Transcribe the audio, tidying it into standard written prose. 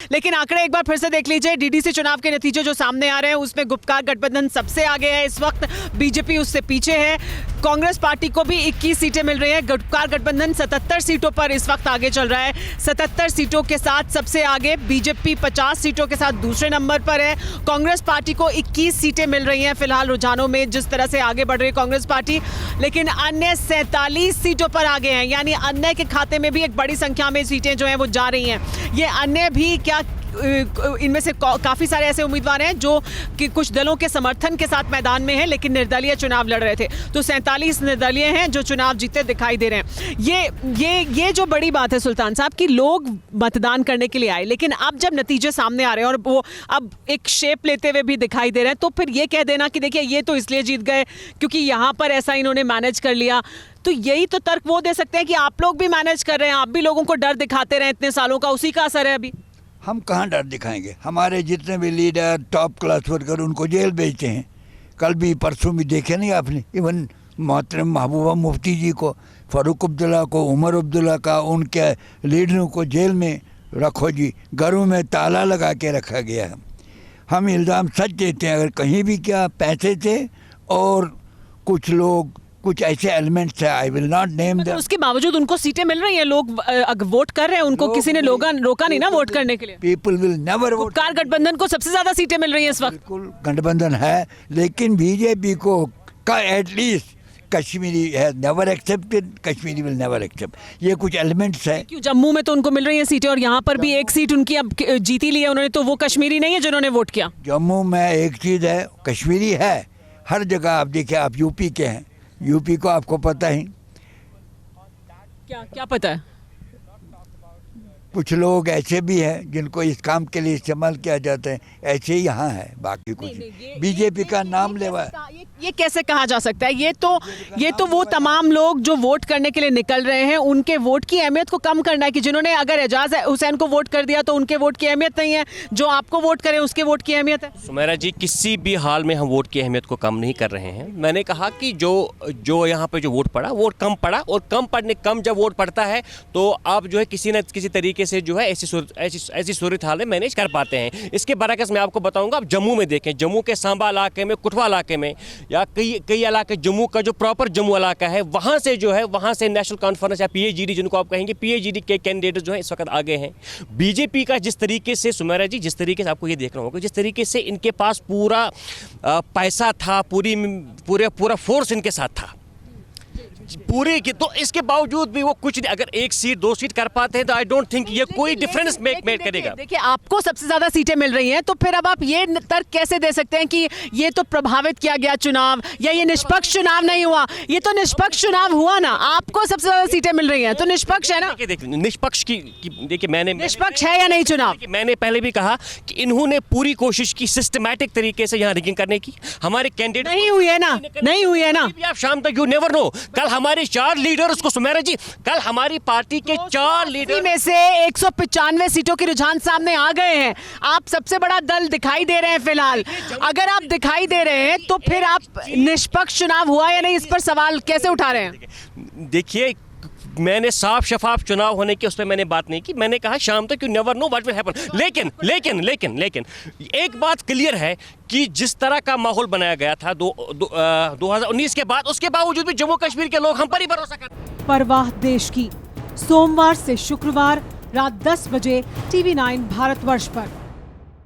लेकिन आंकड़े एक बार फिर से देख लीजिए, डीडीसी चुनाव के नतीजे जो सामने आ रहे हैं उसमें गुपकार गठबंधन सबसे आगे है इस वक्त, बीजेपी उससे पीछे है। कांग्रेस पार्टी को भी 21 सीटें मिल रही हैं, गुपकार गठबंधन 77 सीटों पर इस वक्त आगे चल रहा है। 77 सीटों के साथ सबसे आगे बीजेपी 50 सीटों के साथ दूसरे नंबर पर है। कांग्रेस पार्टी को 21 सीटें मिल रही हैं फिलहाल रुझानों में, जिस तरह से आगे बढ़ रही है कांग्रेस पार्टी, लेकिन अन्य 47 सीटों पर आगे हैं, यानी अन्य के खाते में भी एक बड़ी संख्या में सीटें जो हैं वो जा रही हैं। ये अन्य भी क्या, इनमें से काफी सारे ऐसे उम्मीदवार हैं जो कि कुछ दलों के समर्थन के साथ मैदान में हैं लेकिन निर्दलीय चुनाव लड़ रहे थे, तो 47 निर्दलीय हैं जो चुनाव जीते दिखाई दे रहे हैं। ये जो बड़ी बात है सुल्तान साहब कि लोग मतदान करने के लिए आए, लेकिन अब जब नतीजे सामने आ रहे हैं और वो अब एक शेप लेते हुए भी दिखाई दे रहे हैं, तो फिर ये कह देना कि देखिए ये तो इसलिए जीत गए क्योंकि यहाँ पर ऐसा इन्होंने मैनेज कर लिया, तो यही तो तर्क वो दे सकते हैं कि आप लोग भी मैनेज कर रहे हैं, आप भी लोगों को डर दिखाते रहे इतने सालों का, उसी का असर है अभी। हम कहाँ डर दिखाएंगे? हमारे जितने भी लीडर, टॉप क्लास वर्कर, उनको जेल भेजते हैं। कल भी परसों भी देखे नहीं आपने, इवन मोहतरम महबूबा मुफ्ती जी को, फ़ारूक अब्दुल्ला को, उमर अब्दुल्ला का, उनके लीडरों को जेल में रखो जी, घरों में ताला लगा के रखा गया है। हम इल्ज़ाम सच देते हैं, अगर कहीं भी क्या पैसे थे और कुछ लोग, कुछ ऐसे एलिमेंट्स है, I will not name them, उसके बावजूद उनको सीटें मिल रही हैं, लोग वोट कर रहे हैं, उनको किसी ने रोका नहीं ना वोट करने के लिए। People will never vote. Gupkar गठबंधन को सबसे ज्यादा सीटें मिल रही हैं इस वक्त। बिल्कुल गठबंधन है, लेकिन बीजेपी को का एटलीस्ट कश्मीरी है never accepted, Kashmiri will never accept, ये कुछ एलिमेंट्स है। क्यों जम्मू में तो उनको मिल रही है सीटें और यहाँ पर भी एक सीट उनकी अब जीती ली है उन्होंने, तो वो कश्मीरी नहीं है जिन्होंने वोट किया। जम्मू में एक चीज़ है, कश्मीरी है हर जगह। आप देखिए, आप यूपी के हैं, यूपी को आपको पता ही, क्या क्या पता है? कुछ लोग ऐसे भी हैं जिनको इस काम के लिए इस्तेमाल किया जाता है, ऐसे ही यहाँ है, बाकी कुछ बीजेपी का नाम लेवा है। ये कैसे कहा जा सकता है? ये तो वो तमाम लोग जो वोट करने के लिए निकल रहे हैं, उनके वोट की अहमियत को कम करना है कि जिन्होंने अगर एजाज हुसैन को वोट कर दिया तो उनके वोट की अहमियत नहीं है, जो आपको वोट करे उसके वोट की अहमियत है। सुमेरा जी, किसी भी हाल में हम वोट की अहमियत को कम नहीं कर रहे हैं। मैंने कहा कि जो यहाँ पे जो वोट पड़ा वो कम पड़ा, और कम जब वोट पड़ता है तो आप जो है किसी न किसी तरीके से जो है ऐसी सूरत हाल में मैनेज कर पाते हैं। इसके बरअक्स मैं आपको बताऊंगा, आप जम्मू में देखें, जम्मू के सांबा इलाके में, कुठवा इलाके में, या कई इलाके, जम्मू का जो प्रॉपर जम्मू इलाका है, वहाँ से नेशनल कॉन्फ्रेंस या पीएजीडी जिनको आप कहेंगे, पीएजीडी के कैंडिडेट जो है इस वक्त आगे हैं। बीजेपी का जिस तरीके से, सुमेरा जी, जिस तरीके से आपको ये देखना होगा, जिस तरीके से इनके पास पूरा पैसा था, पूरा फोर्स इनके साथ था पूरे की, तो इसके बावजूद भी वो कुछ नहीं, अगर एक सीट 2 सीट कर पाते हैं तो आई डोंट थिंक ये कोई डिफरेंस मेक करेगा। देखिए, आपको सबसे ज्यादा सीटें मिल रही हैं, तो फिर अब आप ये तर्क कैसे दे सकते हैं कि ये तो प्रभावित किया गया चुनाव, या ये निष्पक्ष चुनाव नहीं हुआ? ये तो निष्पक्ष चुनाव हुआ ना, आपको सबसे ज्यादा सीटें मिल रही हैं तो निष्पक्ष है ना। देखिए निष्पक्ष की देखिए, मैंने निष्पक्ष है या नहीं चुनाव? मैंने पहले भी कहा कि इन्होंने पूरी कोशिश की सिस्टमैटिक तरीके से यहाँ रिगिंग करने की, हमारे कैंडिडेट नहीं हुई है ना, नहीं हुई है ना। आप शाम तक, यू नेवर नो, कल हमारे 4 लीडर, उसको सुमेरा जी, कल हमारी पार्टी के 4 लीडर में से 195 सीटों के रुझान सामने आ गए हैं। आप सबसे बड़ा दल दिखाई दे रहे हैं फिलहाल। अगर आप दिखाई दे रहे हैं तो फिर आप निष्पक्ष चुनाव हुआ या नहीं, इस पर सवाल कैसे उठा रहे हैं? देखिए, मैंने साफ शफाफ चुनाव होने की उस पर मैंने बात नहीं की। मैंने कहा शाम तक you never know what will happen. लेकिन एक बात क्लियर है कि जिस तरह का माहौल बनाया गया था 2019 के बाद, उसके बावजूद भी जम्मू कश्मीर के लोग हम पर ही भरोसा करते। परवाह देश की, सोमवार से शुक्रवार रात 10 बजे TV9 भारतवर्ष पर।